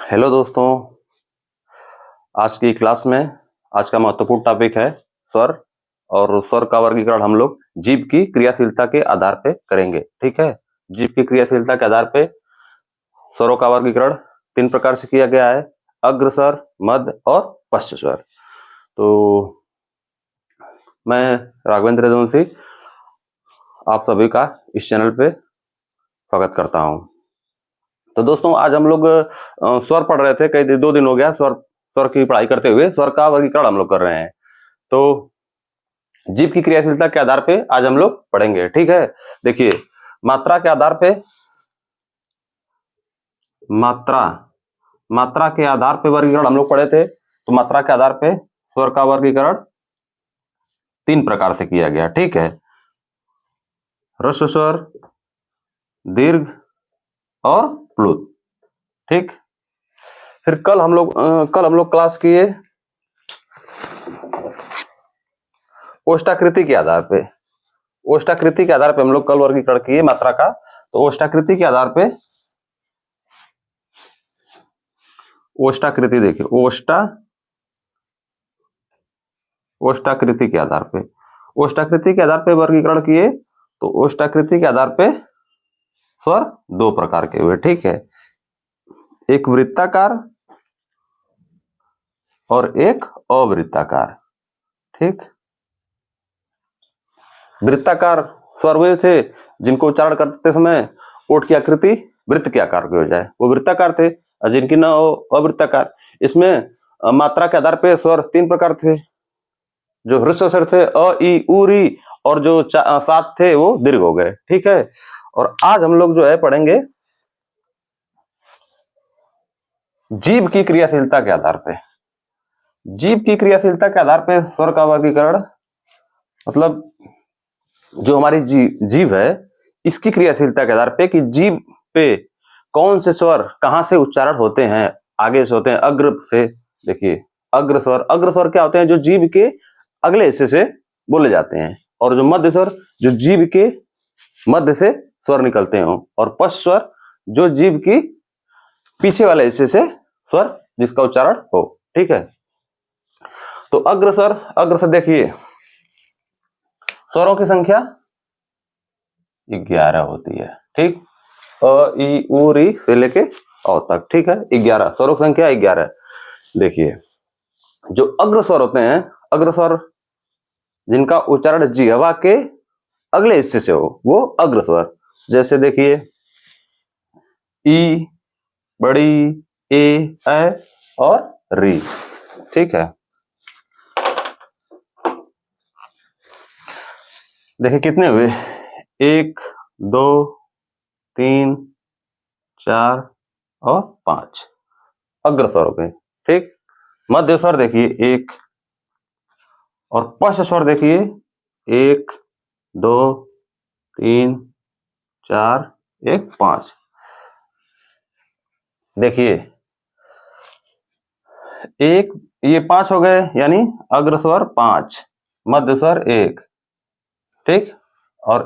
Hello दोस्तों, आज की क्लास में आज का महत्वपूर्ण टॉपिक है स्वर। और स्वर का वर्गीकरण हम लोग जीभ की क्रियाशीलता के आधार पे करेंगे। ठीक है, जीभ की क्रियाशीलता के आधार पे स्वरों का वर्गीकरण 3 प्रकार से किया गया है: अग्र स्वर, मध्य और पश्च स्वर। तो मैं राघवेंद्र जोशी आप सभी का इस चैनल पे स्वागत करता हूँ। तो दोस्तों, आज हम लोग स्वर पढ़ रहे थे, कई 2 दिन हो गया स्वर की पढ़ाई करते हुए स्वर का वर्गीकरण हम लोग कर रहे हैं। तो जीभ की क्रियाशीलता के आधार पे आज हम लोग पढ़ेंगे। ठीक है, देखिए मात्रा के आधार पे मात्रा के आधार पे वर्गीकरण हम लोग पढ़े थे। तो मात्रा के आधार पे स्वर का वर्गीकरण 3 प्रकार से किया गया। ठीक है, ह्रस्व स्वर, दीर्घ और प्लुत। ठीक, फिर कल हम लोग क्लास किए ओष्ठाकृति के आधार पे। ओष्ठाकृति के आधार पे हम लोग कल वर्गीकरण किए मात्रा का। तो ओष्ठाकृति के आधार पे ओष्ठाकृति देखिए, ओष्ठाकृति के आधार पे वर्गीकरण किए। तो ओष्ठाकृति के आधार पे स्वर 2 प्रकार के हुए। ठीक है, एक वृत्ताकार और एक अवृत्ताकार। ठीक, वृत्ताकार स्वर वे थे जिनको उच्चारण करते समय ओठ की आकृति वृत्त के आकार की हो जाए, वो वृत्ताकार थे। और जिनकी न हो अवृत्ताकार। इसमें मात्रा के आधार पे स्वर 3 प्रकार थे। जो ह्रस्व स्वर थे अ, ई, उ, री, और जो 7 थे वो दीर्घ हो गए। ठीक है, और आज हम लोग जो है पढ़ेंगे जीभ की क्रियाशीलता के आधार पे। जीभ की क्रियाशीलता के आधार पे स्वर का वर्गीकरण, मतलब जो हमारी जीभ है इसकी क्रियाशीलता के आधार पे कि जीभ पे कौन से स्वर कहां से उच्चारण होते हैं। आगे से होते हैं अग्र से। देखिए अग्र स्वर क्या होते हैं? जो जीभ के अगले हिस्से से बोले जाते हैं। और जो मध्य स्वर, जो जीभ के मध्य से स्वर निकलते हो। और पश्च स्वर, जो जीभ की पीछे वाले हिस्से से स्वर जिसका उच्चारण हो। ठीक है, तो अग्र स्वर देखिए स्वरों की संख्या 11 होती है। ठीक, अ, ई, उ, री से लेके औ तक। ठीक है, 11 स्वरों की संख्या 11। देखिए जो अग्र स्वर होते हैं, अग्र स्वर जिनका उच्चारण जिह्वा के अगले हिस्से से हो, वो अग्र स्वर। जैसे देखिए ई, बड़ी, ए, और री। ठीक है, देखिए कितने हुए? 1, 2, 3, 4 और 5 अग्र स्वर हो गए। ठीक, मध्य स्वर देखिए 1, और पश्च स्वर देखिए 1, 2, 3, 4, 1, 5। देखिए एक ये 5 हो गए, यानी अग्र स्वर 5, मध्य स्वर 1। ठीक, और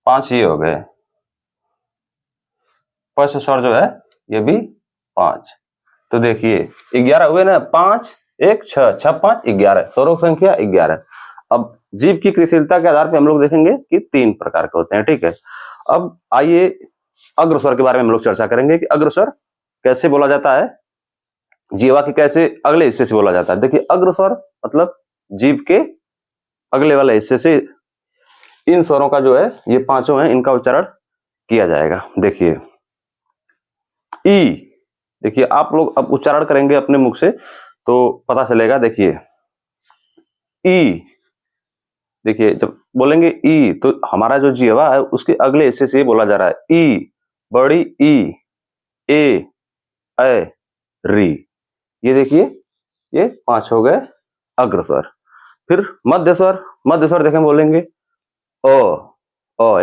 5 ये हो गए। पश्च स्वर जो है ये भी 5। तो देखिए 11 हुए ना, 5, 1, 6, 6, 5, 11 स्वरों की संख्या 11। अब जीभ की क्रियाशीलता के आधार पे हम लोग देखेंगे कि 3 प्रकार के होते हैं। ठीक है, अब आइए अग्र स्वर के बारे में हम लोग चर्चा करेंगे कि अग्र स्वर कैसे बोला जाता है, जीवा के कैसे अगले हिस्से से बोला जाता है। देखिए अग्र स्वर मतलब जीभ के अगले वाले हिस्से से इन स्वरों का जो है, ये 5 हैं, इनका उच्चारण किया जाएगा। देखिए ई, देखिए आप लोग अब उच्चारण करेंगे अपने मुख से तो पता चलेगा। देखिए ई, देखिए जब बोलेंगे ई तो हमारा जो जिह्वा है उसके अगले हिस्से से बोला जा रहा है। ई, बड़ी ई, ए, री। ये देखिए ये 5 हो गए अग्र स्वर। फिर मध्य स्वर देखें, बोलेंगे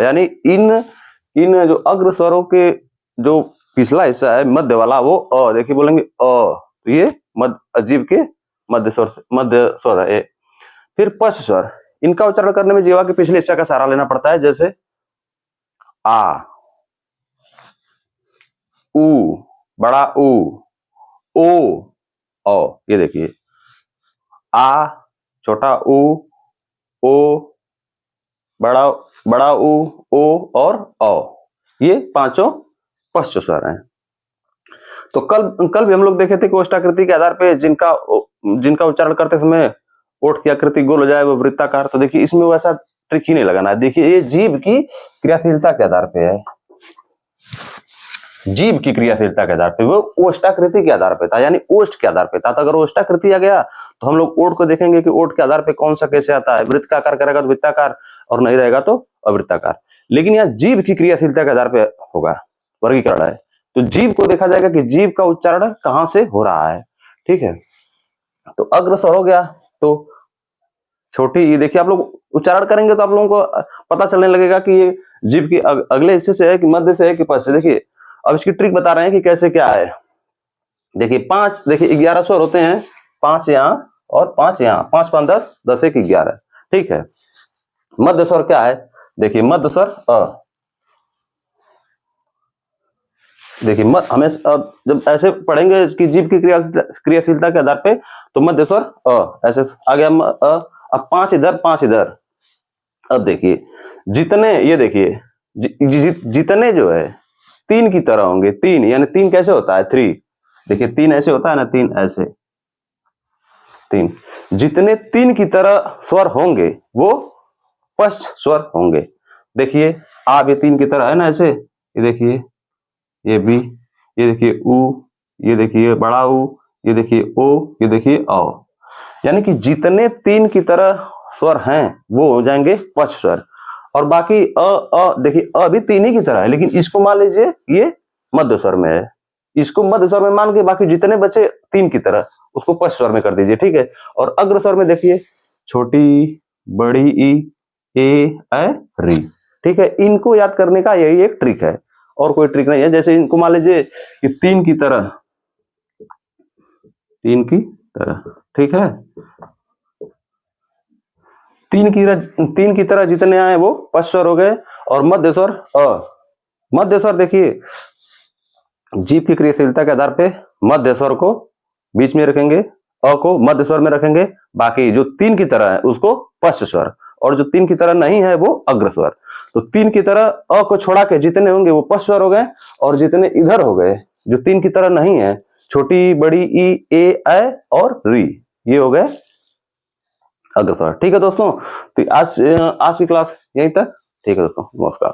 यानी इन जो अग्र स्वरों के जो पिछला हिस्सा है मध्य वाला, वो देखिए बोलेंगे तो ये जीभ के मध्य स्वर है। फिर पश्च स्वर, इनका उच्चारण करने में जीवा के पिछले हिस्से का सहारा लेना पड़ता है। जैसे आ, उ, बड़ा उ, ओ, औ, ये देखिए आ, छोटा ऊ, ओ, बड़ा बड़ा ऊ, ओ और औ, ये पांचों पश्च स्वर हैं। तो कल कल भी हम लोग देखे थे कि ओष्ठाकृति के आधार पे जिनका जिनका उच्चारण करते समय ओठ की आकृति गोल हो जाए वो वृत्ताकार। तो देखिए इसमें वैसा ट्रिक ही नहीं लगाना है। देखिए ये जीभ की क्रियाशीलता के आधार पे है, जीभ की क्रियाशीलता के आधार पे, वो ओष्ठाकृति के आधार पे था, यानी ओष्ठ के आधार पे था। तो अगर ओष्ठाकृति आ गया तो हम लोग ओठ को देखेंगे कि ओठ के आधार पे कौन सा कैसे आता है, वृत्ताकार करेगा तो वृत्ताकार और नहीं रहेगा तो अवृत्ताकार। लेकिन यहाँ जीभ की क्रियाशीलता के आधार पे होगा, वर्गीकरण है। तो जीभ को देखा जाएगा कि जीभ का उच्चारण कहां से हो रहा है, ठीक है। तो अग्रस्वर हो गया, तो छोटी, ये देखिए आप लोग उच्चारण करेंगे तो आप लोगों को पता चलने लगेगा कि ये जीभ की अगले हिस्से से है कि मध्य से है कि पश्च से। देखिए अब इसकी ट्रिक बता रहे हैं कि कैसे क्या है। देखिए 5, देखिए 11 स्वर होते हैं, 5 यहाँ और 5 यहाँ, 5 5 10, 10 1 11, ठीक है। मध्य स्वर क्या है, देखिए मध्य स्वर अ। देखिए हमेशा जब ऐसे पढ़ेंगे इसकी जीभ की क्रियाशीलता के आधार पे, तो मध्य स्वर अ, ऐसे आ गया अ। अब 5 इधर 5 इधर। अब देखिए जितने, ये देखिए जितने जो है 3 की तरह होंगे, 3 यानी 3 कैसे होता है 3, देखिए 3 ऐसे होता है ना, 3 ऐसे, 3 जितने 3 की तरह स्वर होंगे वो पश्च स्वर होंगे। देखिए आ भी 3 की तरह है ना ऐसे, ये देखिए ये भी, ये देखिए ऊ, ये देखिए बड़ा ऊ, ये देखिए ओ, ये देखिए औ, यानी कि जितने 3 की तरह स्वर हैं वो हो जाएंगे पश्च स्वर। और बाकी देखिए अ भी 3 ही की तरह है, लेकिन इसको मान लीजिए ये मध्य स्वर में है, इसको मध्य स्वर में मान के बाकी जितने बचे 3 की तरह उसको पश्च स्वर में कर दीजिए, ठीक है। और अग्र स्वर में देखिए छोटी, बड़ी ई, ए, री, ठीक है। इनको याद करने का यही एक ट्रिक है, और कोई ट्रिक नहीं है। जैसे इनको मान लीजिए कि 3 की तरह, 3 की तरह, ठीक है, 3 की तरह जितने आए वो पश्च स्वर हो गए। और मध्य स्वर अ, मध्य स्वर देखिए जीभ की क्रियाशीलता के आधार पे मध्य स्वर को बीच में रखेंगे, अ को मध्य स्वर में रखेंगे, बाकी जो 3 की तरह है उसको पश्च स्वर, और जो 3 की तरह नहीं है वो अग्र स्वर। तो 3 की तरह अ को छोड़ा के जितने होंगे वो पश्च स्वर हो गए, और जितने इधर हो गए जो 3 की तरह नहीं है, छोटी, बड़ी ई, ए, और री, ये हो गए अग्र स्वर, ठीक है दोस्तों। तो आज की क्लास यहीं तक, ठीक है दोस्तों, नमस्कार।